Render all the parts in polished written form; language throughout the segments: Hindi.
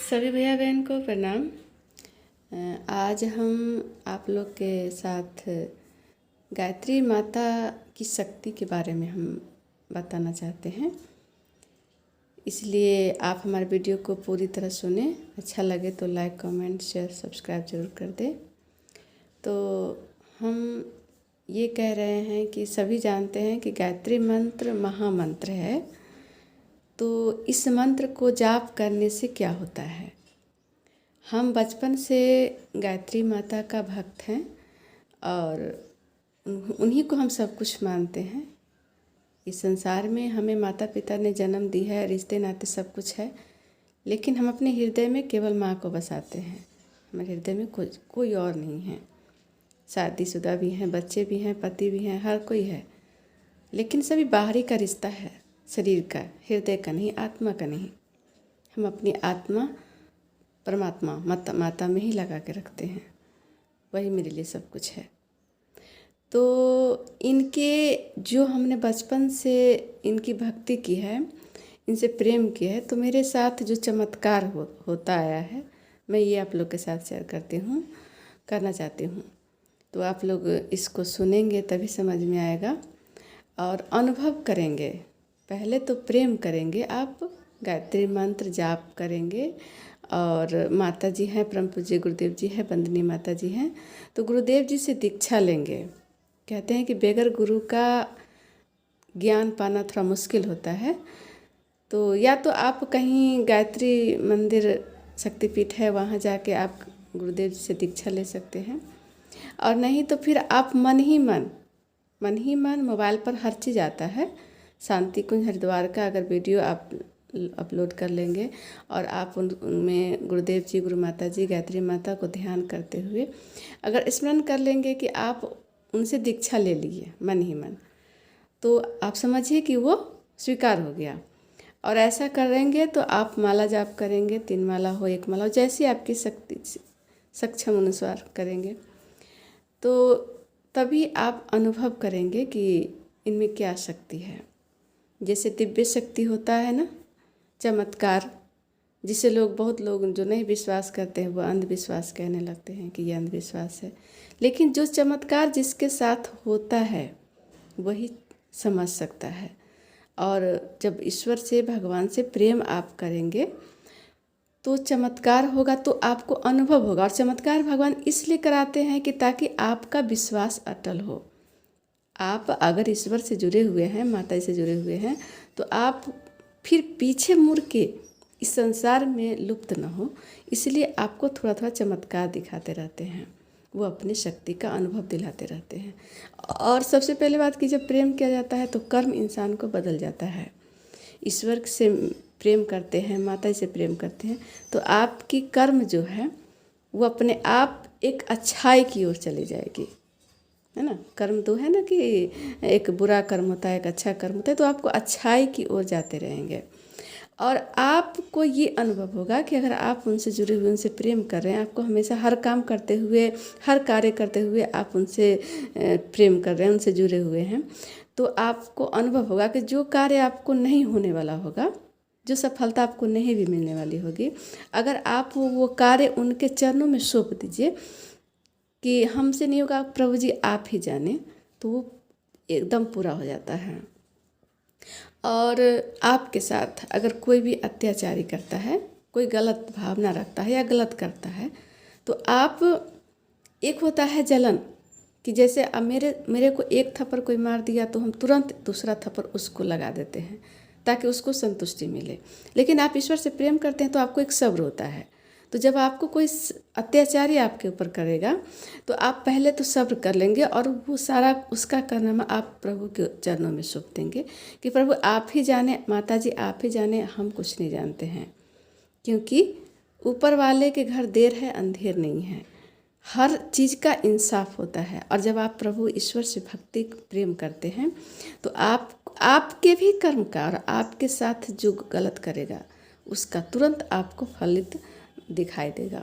सभी भैया बहन को प्रणाम। आज हम आप लोग के साथ गायत्री माता की शक्ति के बारे में हम बताना चाहते हैं, इसलिए आप हमारे वीडियो को पूरी तरह सुने। अच्छा लगे तो लाइक, कमेंट, शेयर, सब्सक्राइब जरूर कर दें। तो हम ये कह रहे हैं कि सभी जानते हैं कि गायत्री मंत्र महामंत्र है। तो इस मंत्र को जाप करने से क्या होता है? हम बचपन से गायत्री माता का भक्त हैं और उन्हीं को हम सब कुछ मानते हैं। इस संसार में हमें माता पिता ने जन्म दी है, रिश्ते नाते सब कुछ है, लेकिन हम अपने हृदय में केवल माँ को बसाते हैं। हमारे हृदय में कोई और नहीं है। शादीशुदा भी हैं, बच्चे भी हैं, पति भी हैं, हर कोई है, लेकिन सभी बाहरी का रिश्ता है, शरीर का, हृदय का नहीं, आत्मा का नहीं। हम अपनी आत्मा परमात्मा माता में ही लगा के रखते हैं। वही मेरे लिए सब कुछ है। तो इनके जो हमने बचपन से इनकी भक्ति की है, इनसे प्रेम किया है, तो मेरे साथ जो चमत्कार होता आया है, मैं ये आप लोग के साथ शेयर करना चाहती हूँ। तो आप लोग इसको सुनेंगे तभी समझ में आएगा और अनुभव करेंगे। पहले तो प्रेम करेंगे, आप गायत्री मंत्र जाप करेंगे और माता जी हैं, परम पूज्य गुरुदेव जी हैं, वंदनीय माता जी हैं, तो गुरुदेव जी से दीक्षा लेंगे। कहते हैं कि बगैर गुरु का ज्ञान पाना थोड़ा मुश्किल होता है। तो या तो आप कहीं गायत्री मंदिर शक्तिपीठ है, वहाँ जाके आप गुरुदेव जी से दीक्षा ले सकते हैं, और नहीं तो फिर आप मन ही मन मोबाइल पर हर चीज़ आता है। शांति कुंज हरिद्वार का अगर वीडियो आप अपलोड कर लेंगे और आप उनमें गुरुदेव जी, गुरु माता जी, गायत्री माता को ध्यान करते हुए अगर स्मरण कर लेंगे कि आप उनसे दीक्षा ले लिए मन ही मन, तो आप समझिए कि वो स्वीकार हो गया। और ऐसा करेंगे तो आप माला जाप करेंगे, 3 माला हो, 1 माला हो, जैसी आपकी शक्ति सक्षम अनुसार करेंगे, तो तभी आप अनुभव करेंगे कि इनमें क्या शक्ति है। जैसे दिव्य शक्ति होता है ना, चमत्कार, जिसे बहुत लोग जो नहीं विश्वास करते हैं वो अंधविश्वास कहने लगते हैं कि ये अंधविश्वास है, लेकिन जो चमत्कार जिसके साथ होता है वही समझ सकता है। और जब ईश्वर से, भगवान से प्रेम आप करेंगे तो चमत्कार होगा, तो आपको अनुभव होगा। और चमत्कार भगवान इसलिए कराते हैं कि ताकि आपका विश्वास अटल हो। आप अगर ईश्वर से जुड़े हुए हैं, माता जी से जुड़े हुए हैं, तो आप फिर पीछे मुड़ के इस संसार में लुप्त न हो, इसलिए आपको थोड़ा थोड़ा चमत्कार दिखाते रहते हैं, वो अपनी शक्ति का अनुभव दिलाते रहते हैं। और सबसे पहले बात कि जब प्रेम किया जाता है तो कर्म इंसान को बदल जाता है। ईश्वर से प्रेम करते हैं, माता जी से प्रेम करते हैं, तो आपकी कर्म जो है वो अपने आप एक अच्छाई की ओर चली जाएगी, है ना। कर्म तो है ना कि एक बुरा कर्म होता है, एक अच्छा कर्म होता है, तो आपको अच्छाई की ओर जाते रहेंगे। और आपको ये अनुभव होगा कि अगर आप उनसे जुड़े हुए, उनसे प्रेम कर रहे हैं, आपको हमेशा हर काम करते हुए, हर कार्य करते हुए आप उनसे प्रेम कर रहे हैं, उनसे जुड़े हुए हैं, तो आपको अनुभव होगा कि जो कार्य आपको नहीं होने वाला होगा, जो सफलता आपको नहीं भी मिलने वाली होगी, अगर आप वो कार्य उनके चरणों में सौंप दीजिए कि हमसे नहीं होगा प्रभु जी आप ही जाने, तो वो एकदम पूरा हो जाता है। और आपके साथ अगर कोई भी अत्याचारी करता है, कोई गलत भावना रखता है या गलत करता है, तो आप, एक होता है जलन कि जैसे अब मेरे को एक थप्पड़ कोई मार दिया तो हम तुरंत दूसरा थप्पड़ उसको लगा देते हैं ताकि उसको संतुष्टि मिले। लेकिन आप ईश्वर से प्रेम करते हैं तो आपको एक सब्र होता है। तो जब आपको कोई अत्याचारी आपके ऊपर करेगा तो आप पहले तो सब्र कर लेंगे और वो सारा उसका कारनामा आप प्रभु के चरणों में सौंप देंगे कि प्रभु आप ही जाने, माता जी आप ही जाने, हम कुछ नहीं जानते हैं। क्योंकि ऊपर वाले के घर देर है अंधेर नहीं है, हर चीज़ का इंसाफ होता है। और जब आप प्रभु ईश्वर से भक्ति प्रेम करते हैं तो आपके भी कर्म का और आपके साथ जो गलत करेगा उसका तुरंत आपको फलित दिखाई देगा,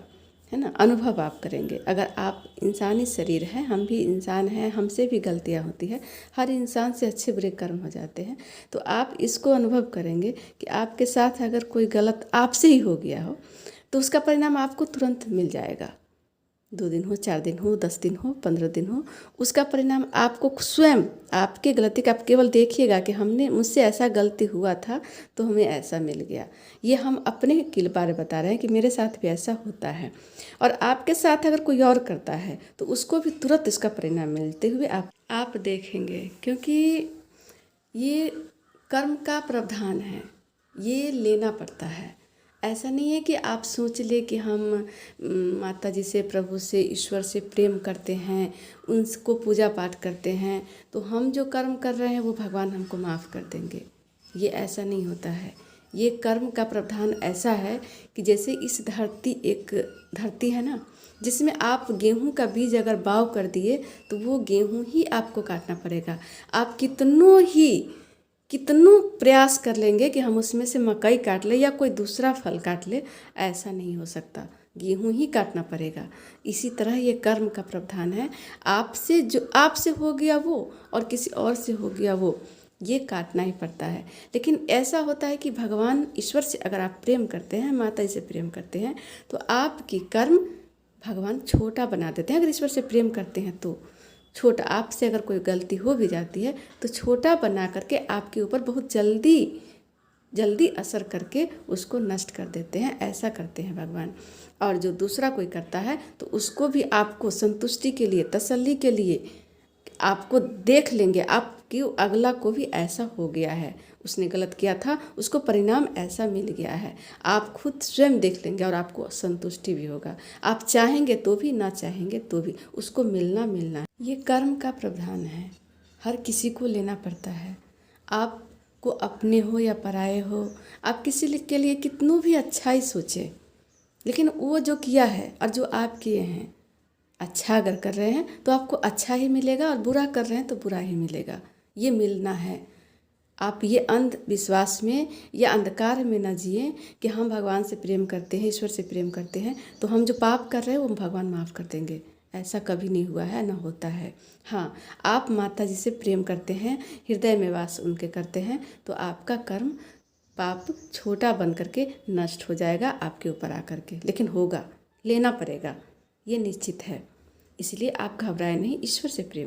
है ना। अनुभव आप करेंगे। अगर आप इंसानी शरीर है, हम भी इंसान हैं, हमसे भी गलतियां होती है, हर इंसान से अच्छे बुरे कर्म हो जाते हैं, तो आप इसको अनुभव करेंगे कि आपके साथ अगर कोई गलत आपसे ही हो गया हो तो उसका परिणाम आपको तुरंत मिल जाएगा। 2 दिन हो, 4 दिन हो, 10 दिन हो, 15 दिन हो, उसका परिणाम आपको स्वयं, आपके गलती का आप केवल देखिएगा कि हमने मुझसे ऐसा गलती हुआ था तो हमें ऐसा मिल गया। ये हम अपने के बारे बता रहे हैं कि मेरे साथ भी ऐसा होता है, और आपके साथ अगर कोई और करता है तो उसको भी तुरंत इसका परिणाम मिलते हुए आप देखेंगे। क्योंकि ये कर्म का प्रावधान है, ये लेना पड़ता है। ऐसा नहीं है कि आप सोच ले कि हम माता जी से, प्रभु से, ईश्वर से प्रेम करते हैं, उनको पूजा पाठ करते हैं, तो हम जो कर्म कर रहे हैं वो भगवान हमको माफ़ कर देंगे। ये ऐसा नहीं होता है। ये कर्म का प्रावधान ऐसा है कि जैसे इस एक धरती है ना, जिसमें आप गेहूं का बीज अगर बाव कर दिए तो वो गेहूं ही आपको काटना पड़ेगा। आप कितनों प्रयास कर लेंगे कि हम उसमें से मकई काट ले या कोई दूसरा फल काट ले, ऐसा नहीं हो सकता, गेहूं ही काटना पड़ेगा। इसी तरह ये कर्म का प्रावधान है। आपसे हो गया वो और किसी और से हो गया वो, ये काटना ही पड़ता है। लेकिन ऐसा होता है कि भगवान ईश्वर से अगर आप प्रेम करते हैं, माता जी से प्रेम करते हैं, तो आपकी कर्म भगवान छोटा बना देते हैं। अगर ईश्वर से प्रेम करते हैं तो छोटा, आपसे अगर कोई गलती हो भी जाती है तो छोटा बना करके आपके ऊपर बहुत जल्दी असर करके उसको नष्ट कर देते हैं। ऐसा करते हैं भगवान। और जो दूसरा कोई करता है तो उसको भी आपको संतुष्टि के लिए, तसल्ली के लिए आपको देख लेंगे, आपकी अगला को भी ऐसा हो गया है, उसने गलत किया था, उसको परिणाम ऐसा मिल गया है, आप खुद स्वयं देख लेंगे और आपको संतुष्टि भी होगा। आप चाहेंगे तो भी, ना चाहेंगे तो भी उसको मिलना। ये कर्म का प्रावधान है, हर किसी को लेना पड़ता है। आपको अपने हो या पराये हो, आप किसी के लिए कितनों भी अच्छा ही सोचे, लेकिन वो जो किया है और जो आप किए हैं, अच्छा अगर कर रहे हैं तो आपको अच्छा ही मिलेगा, और बुरा कर रहे हैं तो बुरा ही मिलेगा। ये मिलना है। आप ये अंधविश्वास में या अंधकार में न जिए कि हम भगवान से प्रेम करते हैं, ईश्वर से प्रेम करते हैं, तो हम जो पाप कर रहे हैं वो भगवान माफ़ कर देंगे। ऐसा कभी नहीं हुआ है, ना होता है। हाँ, आप माता जी से प्रेम करते हैं, हृदय में वास उनके करते हैं, तो आपका कर्म पाप छोटा बन करके नष्ट हो जाएगा आपके ऊपर आकर के। लेकिन होगा, लेना पड़ेगा, ये निश्चित है। इसलिए आप घबराए नहीं, ईश्वर से प्रेम